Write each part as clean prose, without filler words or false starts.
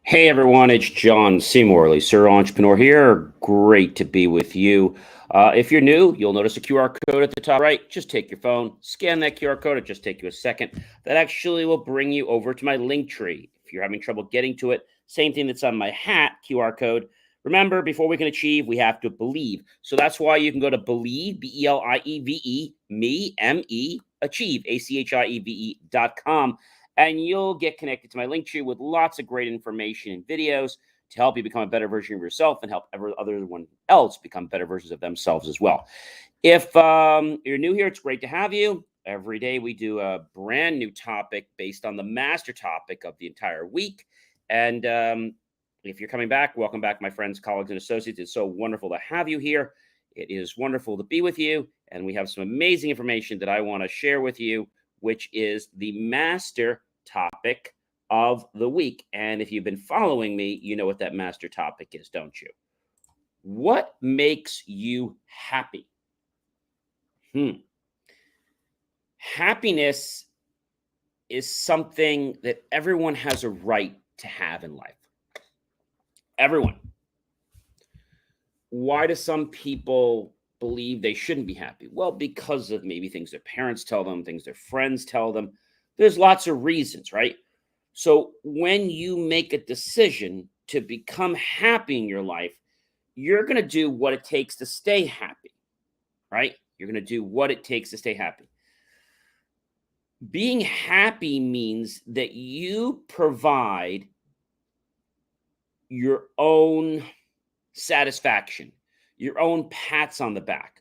Hey everyone, it's John Seymour, Sir Entrepreneur here. Great to be with you. If you're new, you'll notice a QR code at the top right. Just take your phone, scan that QR code. It'll just take you a second. That actually will bring you over to my link tree. If you're having trouble getting to it, same thing that's on my hat, QR code. Remember, before we can achieve, we have to believe. So that's why you can go to Believe, Believe, me, M-E, Achieve, ACHIEVE.com, and you'll get connected to my link tree with lots of great information and videos to help you become a better version of yourself and help everyone else become better versions of themselves as well. If you're new here, it's great to have you. Every day we do a brand new topic based on the master topic of the entire week. And if you're coming back, welcome back, my friends, colleagues, and associates. It's so wonderful to have you here. It is wonderful to be with you. And we have some amazing information that I want to share with you, which is the master topic of the week. And if you've been following me, you know what that master topic is, don't you? What makes you happy? Happiness is something that everyone has a right to have in life. Everyone. Why do some people believe they shouldn't be happy? Well, because of maybe things their parents tell them, things their friends tell them. There's lots of reasons, right? So when you make a decision to become happy in your life, you're going to do what it takes to stay happy, right? You're going to do what it takes to stay happy. Being happy means that you provide your own satisfaction, your own pats on the back.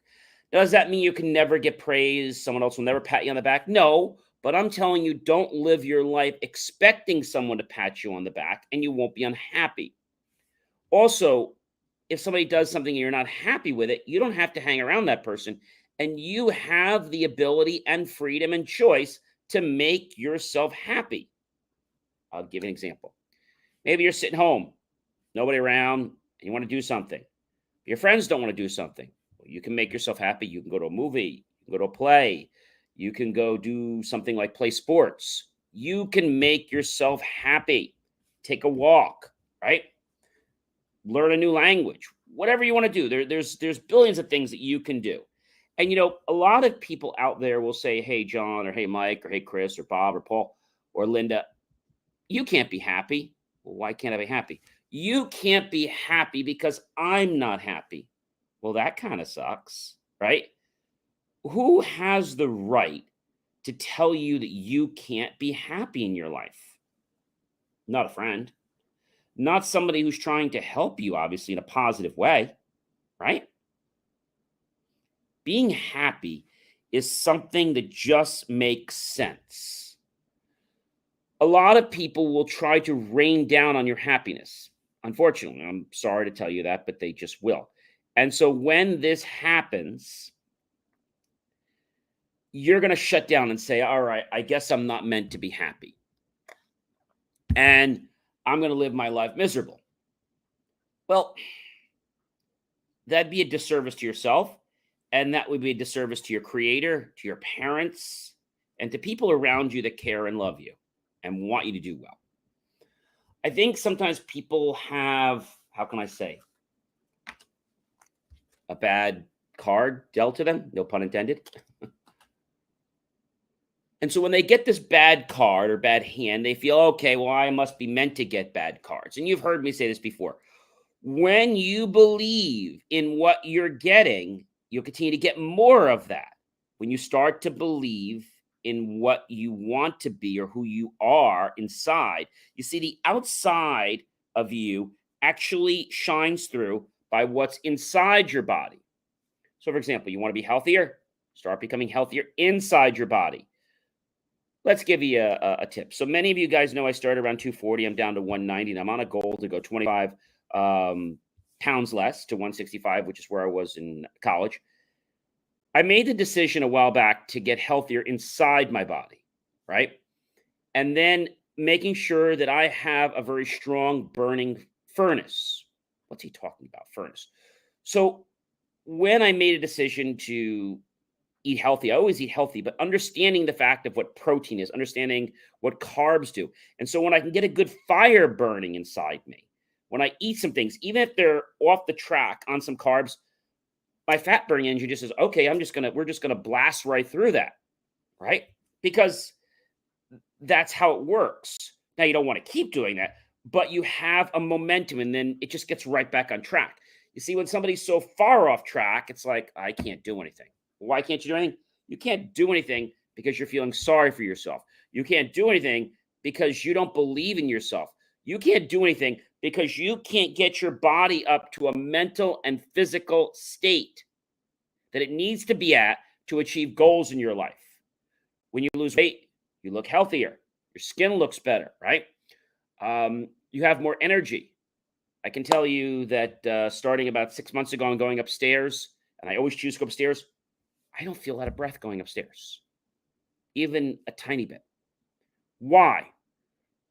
Does that mean you can never get praise? Someone else will never pat you on the back? No, but I'm telling you, don't live your life expecting someone to pat you on the back and you won't be unhappy. Also, if somebody does something and you're not happy with it, you don't have to hang around that person. And you have the ability and freedom and choice to make yourself happy. I'll give you an example. Maybe you're sitting home, nobody around, and you want to do something. Your friends don't want to do something. Well, you can make yourself happy. You can go to a movie, you can go to a play, you can go do something like play sports. You can make yourself happy. Take a walk, right? Learn a new language, whatever you want to do. There's billions of things that you can do. And a lot of people out there will say, hey, John, or hey, Mike, or hey, Chris, or Bob, or Paul, or Linda, you can't be happy. Well, why can't I be happy? You can't be happy because I'm not happy. Well, that kind of sucks, right? Who has the right to tell you that you can't be happy in your life? Not a friend, not somebody who's trying to help you, obviously, in a positive way, right? Being happy is something that just makes sense. A lot of people will try to rain down on your happiness. Unfortunately, I'm sorry to tell you that, but they just will. And so when this happens, you're going to shut down and say, all right, I guess I'm not meant to be happy. And I'm going to live my life miserable. Well, that'd be a disservice to yourself. And that would be a disservice to your creator, to your parents, and to people around you that care and love you and want you to do well. I think sometimes people have, how can I say, a bad card dealt to them, no pun intended. And so when they get this bad card or bad hand, they feel, okay, well, I must be meant to get bad cards. And you've heard me say this before. When you believe in what you're getting, you'll continue to get more of that. When you start to believe in what you want to be or who you are inside, you see the outside of you actually shines through by what's inside your body. So, for example, you want to be healthier, start becoming healthier inside your body. Let's give you a tip. So many of you guys know I started around 240. I'm down to 190, and I'm on a goal to go 25 pounds less to 165, which is where I was in college. I made the decision a while back to get healthier inside my body, right? And then making sure that I have a very strong burning furnace. What's he talking about? Furnace. So when I made a decision to eat healthy. I always eat healthy, but understanding the fact of what protein is, understanding what carbs do. And so when I can get a good fire burning inside me, when I eat some things, even if they're off the track on some carbs, my fat burning engine just says, okay, we're just gonna blast right through that, right? Because that's how it works. Now you don't want to keep doing that, but you have a momentum and then it just gets right back on track. You see, when somebody's so far off track, it's like, I can't do anything. Why can't you do anything? You can't do anything because you're feeling sorry for yourself. You can't do anything because you don't believe in yourself. You can't do anything because you can't get your body up to a mental and physical state that it needs to be at to achieve goals in your life. When you lose weight, you look healthier. Your skin looks better, right? You have more energy. I can tell you that starting about 6 months ago and going upstairs, and I always choose to go upstairs, I don't feel out of breath going upstairs, even a tiny bit. Why?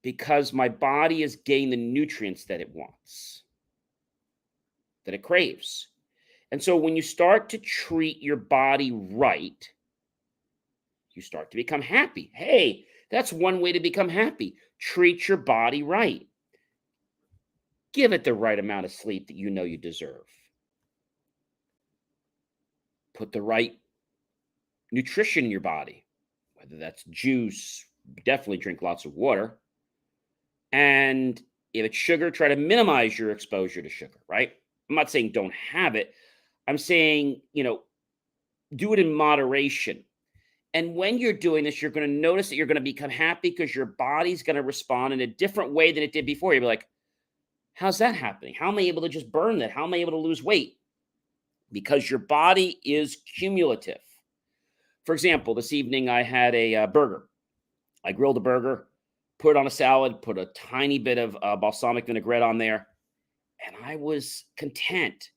Because my body is getting the nutrients that it wants, that it craves. And so when you start to treat your body right, you start to become happy. Hey, that's one way to become happy. Treat your body right. Give it the right amount of sleep that you know you deserve. Put the right nutrition in your body, whether that's juice, definitely drink lots of water. And if it's sugar, try to minimize your exposure to sugar, right? I'm not saying don't have it. I'm saying, do it in moderation. And when you're doing this, you're going to notice that you're going to become happy because your body's going to respond in a different way than it did before. You'll be like, how's that happening? How am I able to just burn that? How am I able to lose weight? Because your body is cumulative. For example, this evening I had a burger. I grilled a burger, put it on a salad, put a tiny bit of balsamic vinaigrette on there, and I was content.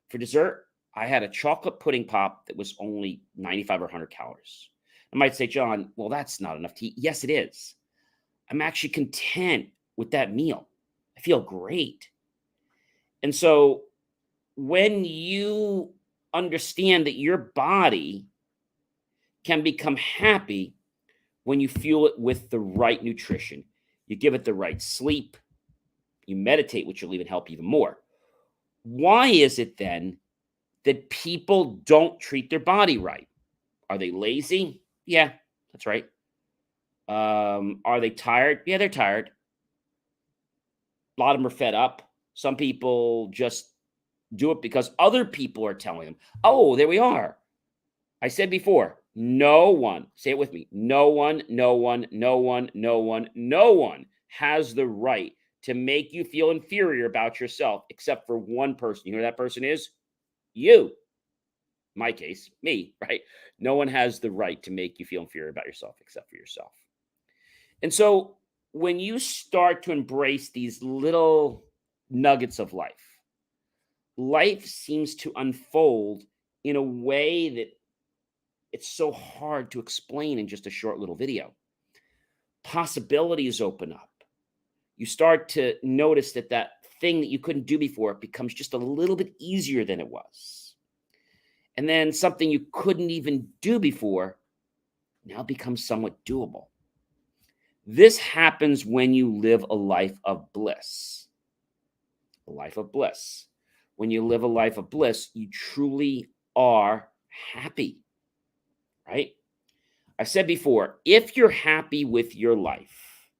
For dessert, I had a chocolate pudding pop that was only 95 or 100 calories. I might say, John, well, that's not enough to eat. Yes, it is. I'm actually content with that meal. I feel great. And so when you understand that your body can become happy when you fuel it with the right nutrition, you give it the right sleep, you meditate, which will even help even more. Why is it then that people don't treat their body right? Are they lazy? Yeah, that's right. Are they tired? Yeah, they're tired. A lot of them are fed up. Some people just do it because other people are telling them. Oh, there we are. I said before, no one, say it with me, no one has the right to make you feel inferior about yourself except for one person. You know who that person is? You. My case, me, right? No one has the right to make you feel inferior about yourself except for yourself. And so when you start to embrace these little nuggets of life, life seems to unfold in a way that it's so hard to explain in just a short little video. Possibilities open up. You start to notice that thing that you couldn't do before becomes just a little bit easier than it was. And then something you couldn't even do before now becomes somewhat doable. This happens when you live a life of bliss. A life of bliss. When you live a life of bliss, you truly are happy, right? I've said before, if you're happy with your life,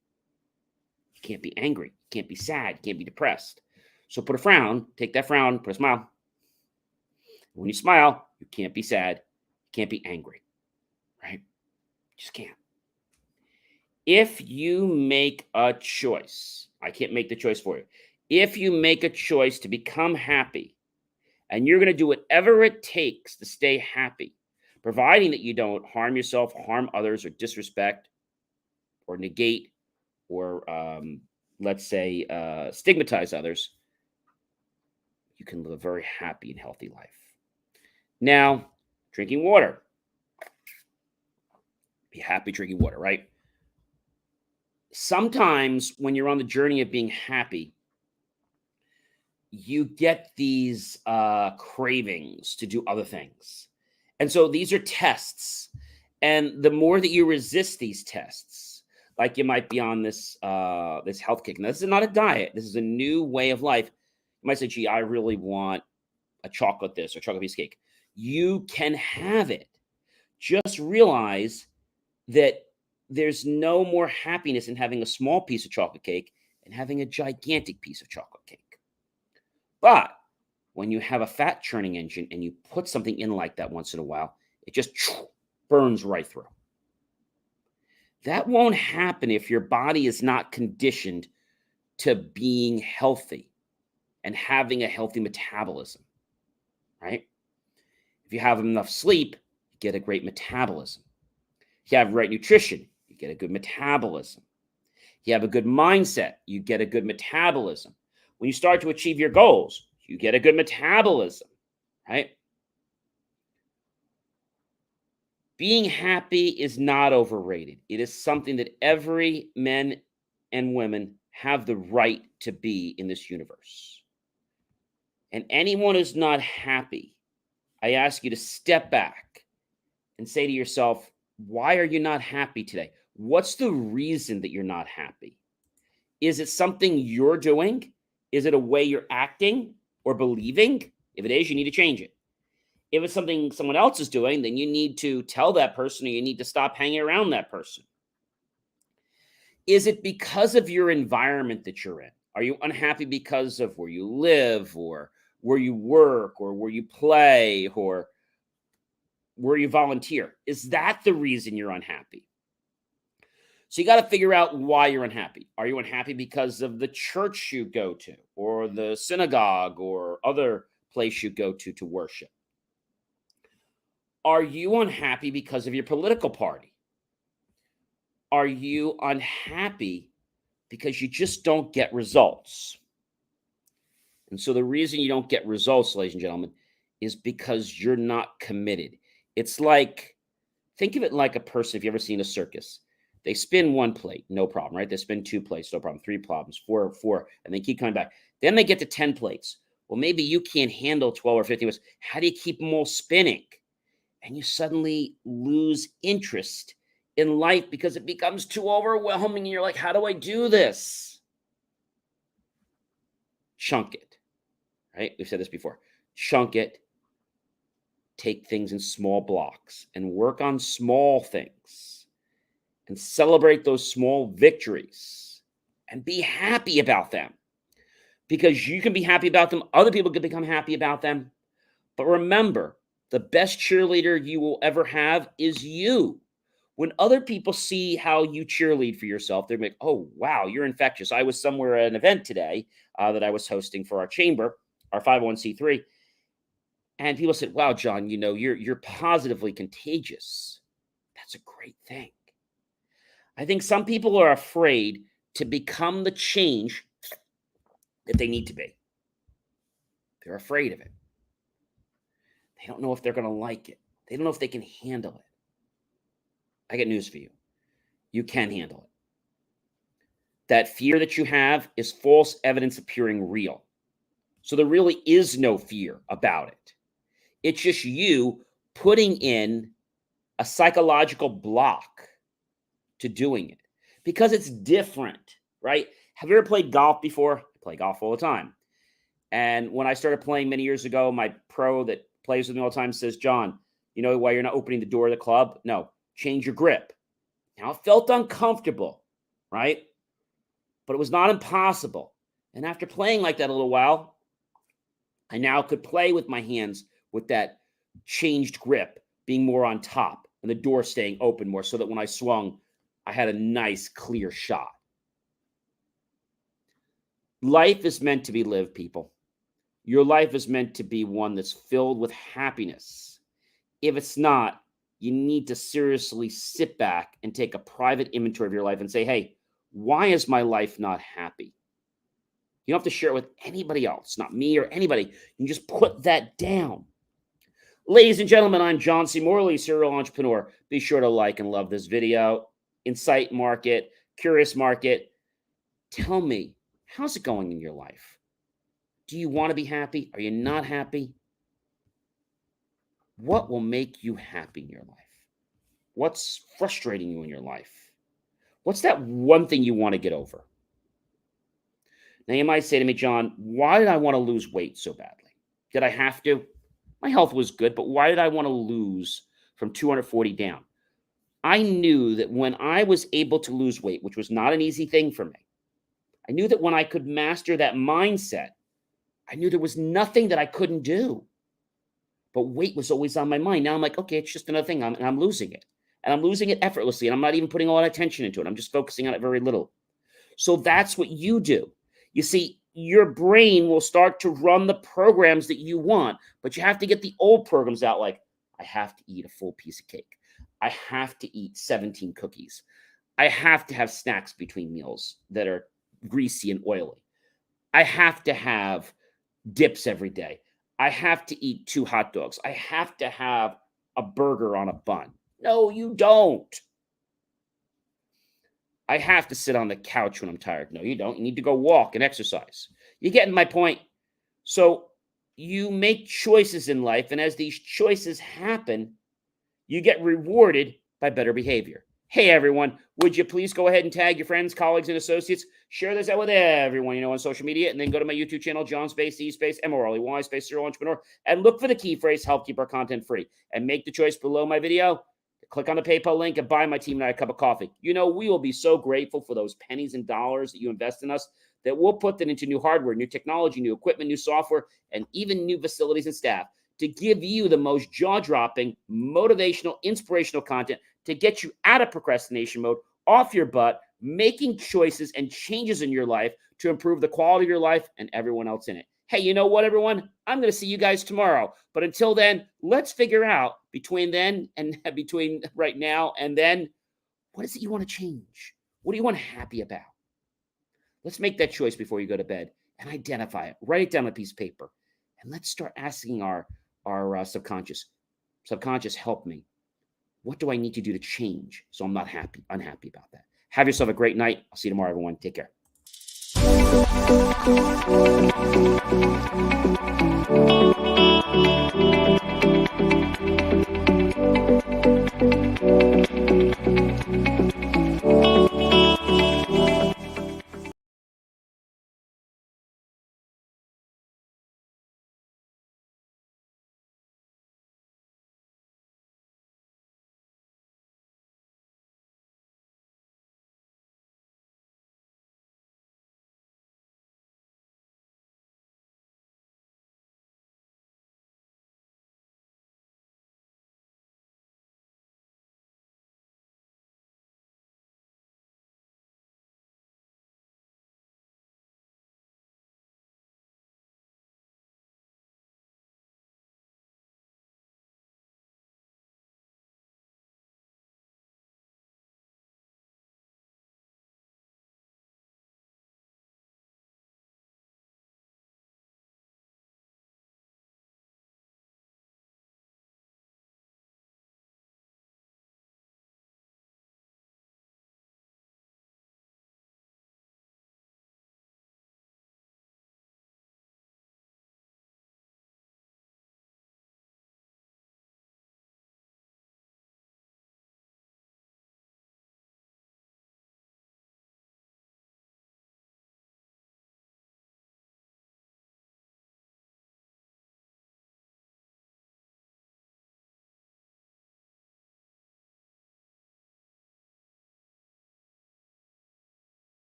you can't be angry, you can't be sad, you can't be depressed. So put a frown, take that frown, put a smile. When you smile, you can't be sad, you can't be angry, right? You just can't. If you make a choice, I can't make the choice for you. If you make a choice to become happy, and you're going to do whatever it takes to stay happy, providing that you don't harm yourself, harm others, or disrespect, or negate, or let's say stigmatize others, you can live a very happy and healthy life. Now, drinking water. Be happy drinking water, right? Sometimes when you're on the journey of being happy, you get these cravings to do other things. And so these are tests. And the more that you resist these tests, like you might be on this this health kick. Now, this is not a diet. This is a new way of life. You might say, gee, I really want a chocolate this or chocolate piece of cake. You can have it. Just realize that there's no more happiness in having a small piece of chocolate cake and having a gigantic piece of chocolate cake. But when you have a fat churning engine and you put something in like that once in a while, it just burns right through. That won't happen if your body is not conditioned to being healthy and having a healthy metabolism, right? If you have enough sleep, you get a great metabolism. If you have right nutrition, you get a good metabolism. If you have a good mindset, you get a good metabolism. When you start to achieve your goals, you get a good metabolism, right? Being happy is not overrated. It is something that every men and women have the right to be in this universe. And anyone who's not happy, I ask you to step back and say to yourself, why are you not happy today? What's the reason that you're not happy? Is it something you're doing? Is it a way you're acting or believing? If it is, you need to change it. If it's something someone else is doing, then you need to tell that person or you need to stop hanging around that person. Is it because of your environment that you're in? Are you unhappy because of where you live or where you work or where you play or where you volunteer? Is that the reason you're unhappy? So you got to figure out why you're unhappy. Are you unhappy because of the church you go to or the synagogue or other place you go to worship? Are you unhappy because of your political party? Are you unhappy because you just don't get results? And so the reason you don't get results, ladies and gentlemen, is because you're not committed. It's like, think of it like a person, if you've ever seen a circus. They spin one plate, no problem, right? They spin two plates, no problem. Three problems, four, and they keep coming back. Then they get to 10 plates. Well, maybe you can't handle 12 or 15 plates. How do you keep them all spinning? And you suddenly lose interest in life because it becomes too overwhelming. And you're like, how do I do this? Chunk it, right? We've said this before. Chunk it. Take things in small blocks and work on small things and celebrate those small victories and be happy about them because you can be happy about them. Other people can become happy about them. But remember, the best cheerleader you will ever have is you. When other people see how you cheerlead for yourself, they're like, oh, wow, you're infectious. I was somewhere at an event today that I was hosting for our chamber, our 501c3. And people said, wow, John, you know, you're positively contagious. That's a great thing. I think some people are afraid to become the change that they need to be. They're afraid of it. They don't know if they're going to like it. They don't know if they can handle it. I got news for you. You can handle it. That fear that you have is false evidence appearing real. So there really is no fear about it. It's just you putting in a psychological block to doing it because it's different, right? Have you ever played golf before? I play golf all the time. And when I started playing many years ago, my pro that plays with me all the time says, John, you know why you're not opening the door of the club? No, change your grip. Now, it felt uncomfortable, right? But it was not impossible. And after playing like that a little while, I now could play with my hands with that changed grip being more on top and the door staying open more so that when I swung, I had a nice, clear shot. Life is meant to be lived, people. Your life is meant to be one that's filled with happiness. If it's not, you need to seriously sit back and take a private inventory of your life and say, hey, why is my life not happy? You don't have to share it with anybody else, not me or anybody. You can just put that down. Ladies and gentlemen, I'm John C. Morley, serial entrepreneur. Be sure to like and love this video. Insight Market, Curious Market. Tell me, how's it going in your life? Do you want to be happy? Are you not happy? What will make you happy in your life? What's frustrating you in your life? What's that one thing you want to get over? Now, you might say to me, John, why did I want to lose weight so badly? Did I have to? My health was good, but why did I want to lose from 240 down? I knew that when I was able to lose weight, which was not an easy thing for me, I knew that when I could master that mindset, I knew there was nothing that I couldn't do. But weight was always on my mind. Now I'm like, okay, it's just another thing. I'm losing it. And I'm losing it effortlessly. And I'm not even putting a lot of attention into it. I'm just focusing on it very little. So that's what you do. You see, your brain will start to run the programs that you want, but you have to get the old programs out, like, I have to eat a full piece of cake. I have to eat 17 cookies. I have to have snacks between meals that are greasy and oily. I have to have dips every day. I have to eat 2 hot dogs. I have to have a burger on a bun. No, you don't. I have to sit on the couch when I'm tired. No, you don't. You need to go walk and exercise. You getting my point? So you make choices in life, and as these choices happen, you get rewarded by better behavior. Hey, everyone, would you please go ahead and tag your friends, colleagues, and associates? Share this out with everyone you know on social media, and then go to my YouTube channel, John Space, E Space, M-O-R-L-E-Y, Space, Serial Entrepreneur, and look for the key phrase, help keep our content free. And make the choice below my video. Click on the PayPal link and buy my team and I a cup of coffee. You know, we will be so grateful for those pennies and dollars that you invest in us that we'll put them into new hardware, new technology, new equipment, new software, and even new facilities and staff to give you the most jaw-dropping, motivational, inspirational content to get you out of procrastination mode, off your butt, making choices and changes in your life to improve the quality of your life and everyone else in it. Hey, you know what, everyone? I'm going to see you guys tomorrow. But until then, let's figure out between right now and then, what is it you want to change? What do you want happy about? Let's make that choice before you go to bed and identify it. Write it down on a piece of paper. And let's start asking our subconscious, help me. What do I need to do to change so I'm not unhappy about that? Have yourself a great night. I'll see you tomorrow, everyone. Take care.